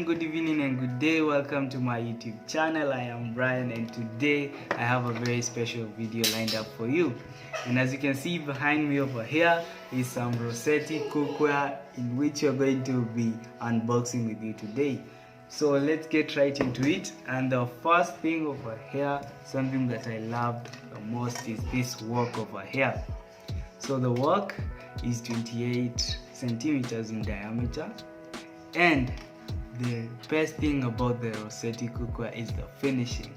morning, good evening, and good day. Welcome to my YouTube channel. I am Brian, and today I have a very special video lined up for you. And as you can see behind me over here is some Rossetti cookware in which you're going to be unboxing with you today. So let's get right into it. And the first thing over here, something that I loved the most, is this wok over here. So the wok is 28 centimeters in diameter, and the best thing about the Rossetti cookware is the finishing.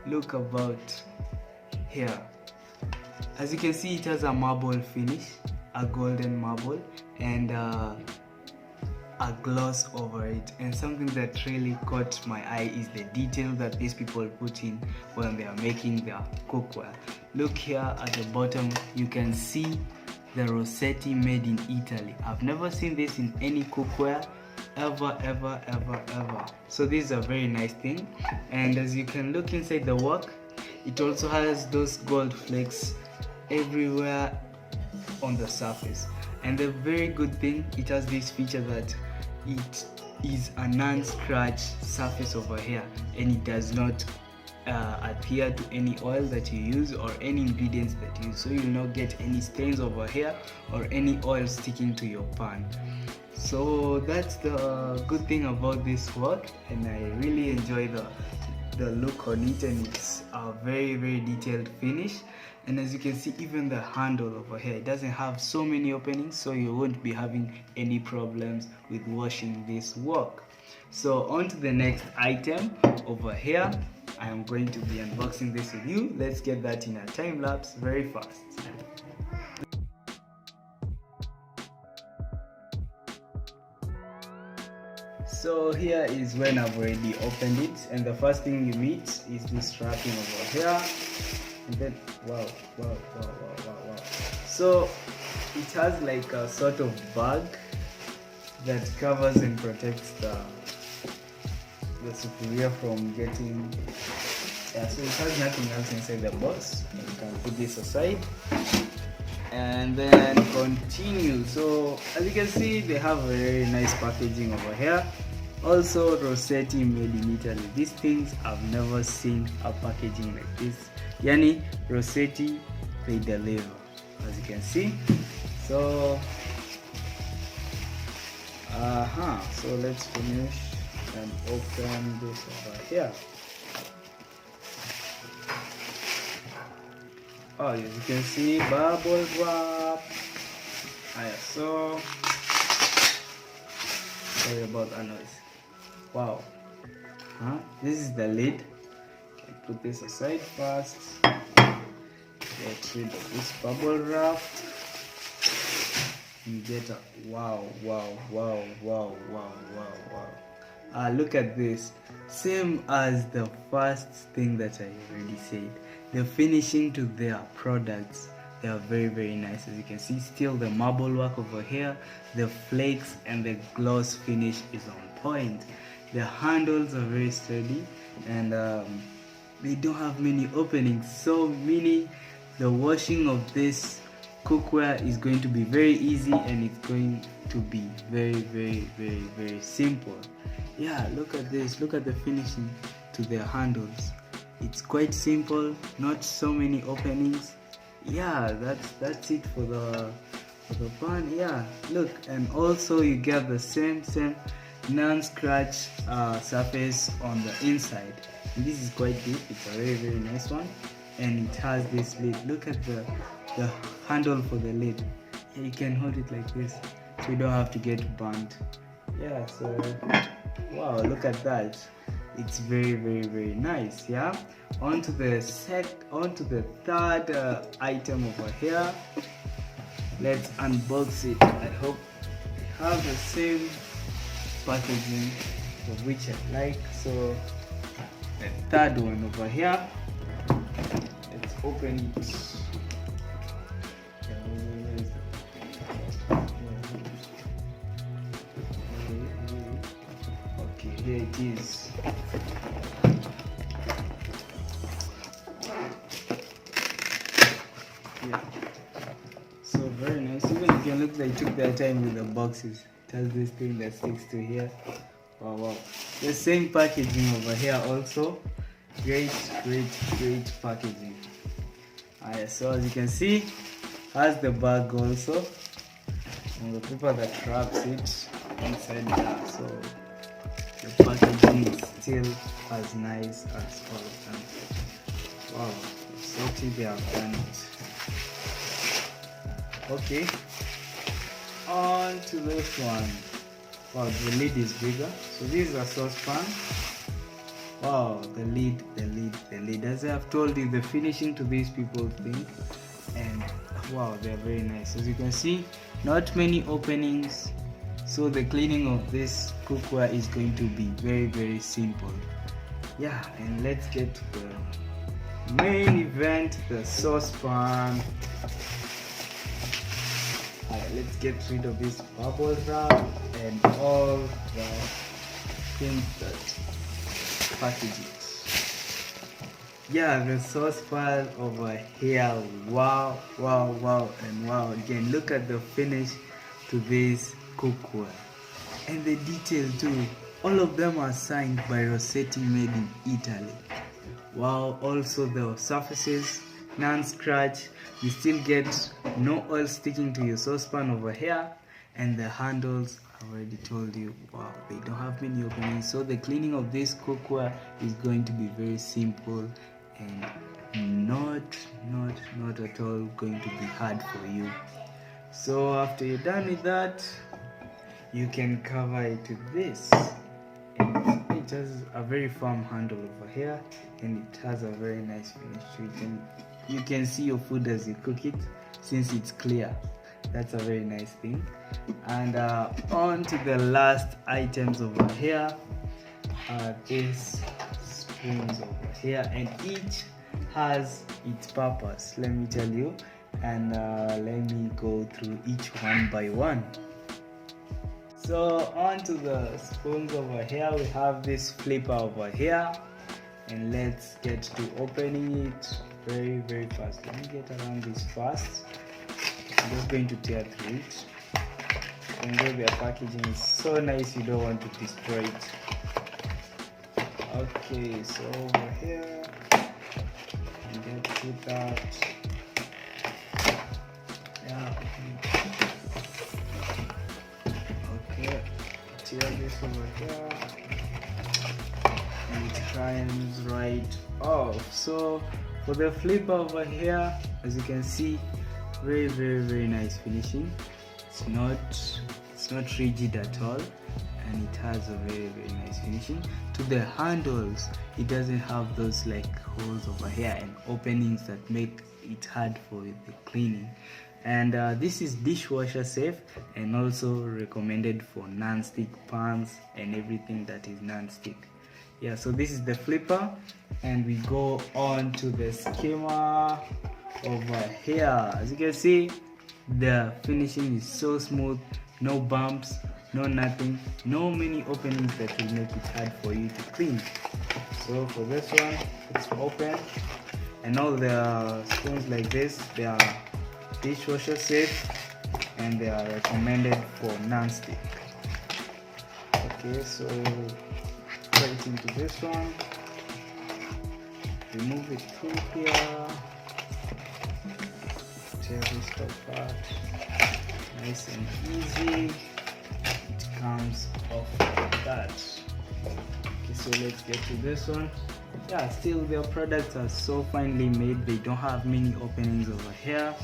Look about here. As you can see, it has a marble finish, a golden marble, and a gloss over it. And something that really caught my eye is the detail that these people put in when they are making their cookware. Look here at the bottom, you can see the Rossetti made in Italy. I've never seen this in any cookware ever. So this is a very nice thing. And as you can look inside the wok, it also has those gold flakes everywhere on the surface. And the very good thing, it has this feature that it is a non-scratch surface over here, and it does not adhere to any oil that you use or any ingredients that you use, so you'll not get any stains over here or any oil sticking to your pan. So that's the good thing about this wok, and I really enjoy the look on it, and it's a very detailed finish. And as you can see, even the handle over here, it doesn't have so many openings, so you won't be having any problems with washing this wok. So on to the next item over here. I am going to be unboxing this with you. Let's get that in a time lapse very fast. So here is when I've already opened it, and the first thing you meet is this wrapping over here, and then wow. So it has like a sort of bag that covers and protects the superior from getting, so it has nothing else inside the box. You can put this aside and then continue. So as you can see, they have a very nice packaging over here. Also Rossetti made in Italy. These things, I've never seen a packaging like this. Yani Rossetti, they deliver, as you can see. So so let's finish and open this over here. Oh, as you can see, bubble wrap. So sorry about that noise. Wow. This is the lid. Okay, put this aside first. Get rid of this bubble wrap. You get a wow. Look at this. Same as the first thing that I already said. The finishing to their products, they are very nice. As you can see, still the marble work over here, the flakes and the gloss finish is on point. The handles are very sturdy, and they don't have many openings, so meaning the washing of this cookware is going to be very easy, and it's going to be very simple. Yeah, look at this. Look at the finishing to their handles. It's quite simple, not so many openings. Yeah, that's it for the pan. Yeah, look, and also you get the same non-scratch surface on the inside. And this is quite deep. It's a very nice one, and it has this lid. Look at the handle for the lid. Yeah, you can hold it like this, so you don't have to get burnt. Yeah, so wow, look at that. It's very nice. Yeah, on to the third item over here. Let's unbox it. I hope they have the same packaging, of which I like. So the third one over here, let's open it. Okay, here it is. Yeah, so very nice. Even you can look, they took their time with the boxes. It has this thing that sticks to here. Wow. The same packaging over here also. Great packaging. Alright, so as you can see, has the bag also, and the paper that wraps it inside there. So the packaging is still as nice as all of them. Wow, Rossetti, they have done it. Okay, on to this one. Wow, the lid is bigger. So this is a saucepan. Wow, the lid. As I have told you, the finishing to these people thing, and wow, they are very nice. As you can see, not many openings, so the cleaning of this cookware is going to be very simple. Yeah, and let's get to the main event, the saucepan. Alright, let's get rid of this bubble wrap and all the things that package it. Yeah, the saucepan over here. Wow, and wow again. Look at the finish to this cookware and the detail too. All of them are signed by Rossetti, made in Italy. Wow, also the surfaces, non-scratch. You still get no oil sticking to your saucepan over here, and the handles, I've already told you, wow, they don't have many openings, so the cleaning of this cookware is going to be very simple and not at all going to be hard for you. So after you're done with that, you can cover it with this. It has a very firm handle over here, and it has a very nice finish to it, and you can see your food as you cook it since it's clear. That's a very nice thing. And on to the last items over here. These spoons over here, and each has its purpose, let me tell you, and let me go through each one by one. So on to the spoons over here, we have this flipper over here, and let's get to opening it very fast. Let me get around this fast. I'm just going to tear through it. And though their packaging is so nice, you don't want to destroy it. Okay, so over here, and get through that. Yeah. Okay, tear this over here. And it shines right off. So for the flipper over here, as you can see, very nice finishing. It's not rigid at all, and it has a very nice finishing. To the handles, it doesn't have those like holes over here and openings that make it hard for the cleaning. And this is dishwasher safe, and also recommended for non-stick pans and everything that is non-stick. Yeah, so this is the flipper, and we go on to the skimmer over here. As you can see, the finishing is so smooth, no bumps, no nothing, no many openings that will make it hard for you to clean. So for this one, it's open, and all the spoons like this, they are dishwasher safe, and they are recommended for non-stick. Okay, so right into this one, remove it through here, tear this top part, nice and easy. It comes off like that. Okay, so let's get to this one. Yeah, still their products are so finely made. They don't have many openings over here,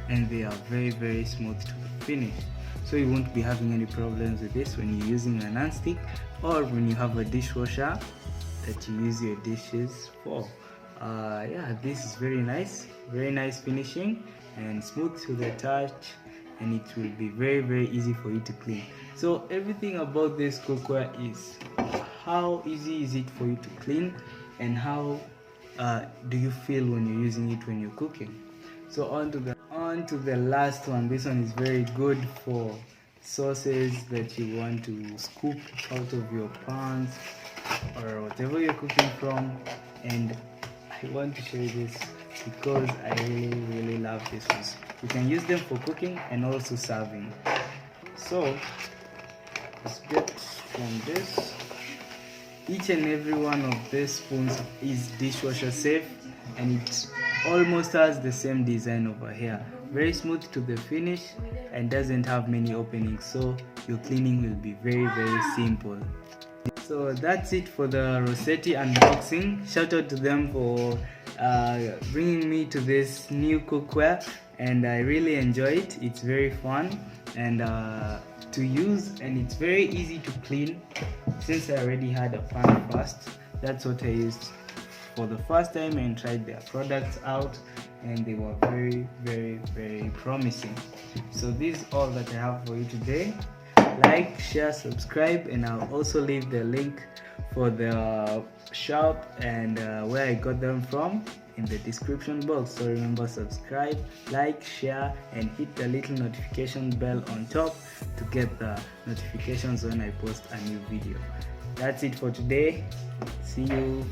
and they are very smooth to the finish. So you won't be having any problems with this when you're using a non-stick, or when you have a dishwasher that you use your dishes for. Yeah, this is very nice finishing and smooth to the touch, and it will be very easy for you to clean. So everything about this cookware is how easy is it for you to clean, and how do you feel when you're using it when you're cooking. So on to the last one. This one is very good for sauces that you want to scoop out of your pans or whatever you're cooking from. And I want to show you this because I really love this one. You can use them for cooking and also serving. So let's get from this. each and every one of these spoons is dishwasher safe, and it almost has the same design over here. Very smooth to the finish and doesn't have many openings, so your cleaning will be very simple. So that's it for the Rossetti unboxing. Shout out to them for bringing me to this new cookware, and I really enjoy it. It's very fun and to use, and it's very easy to clean. Since I already had a pan first, that's what I used for the first time and tried their products out, and they were very promising. So this is all that I have for you today. Like, share, subscribe, and I'll also leave the link for the shop and where I got them from in the description box. So remember, subscribe, like, share, and hit the little notification bell on top to get the notifications when I post a new video. That's it for today. See you.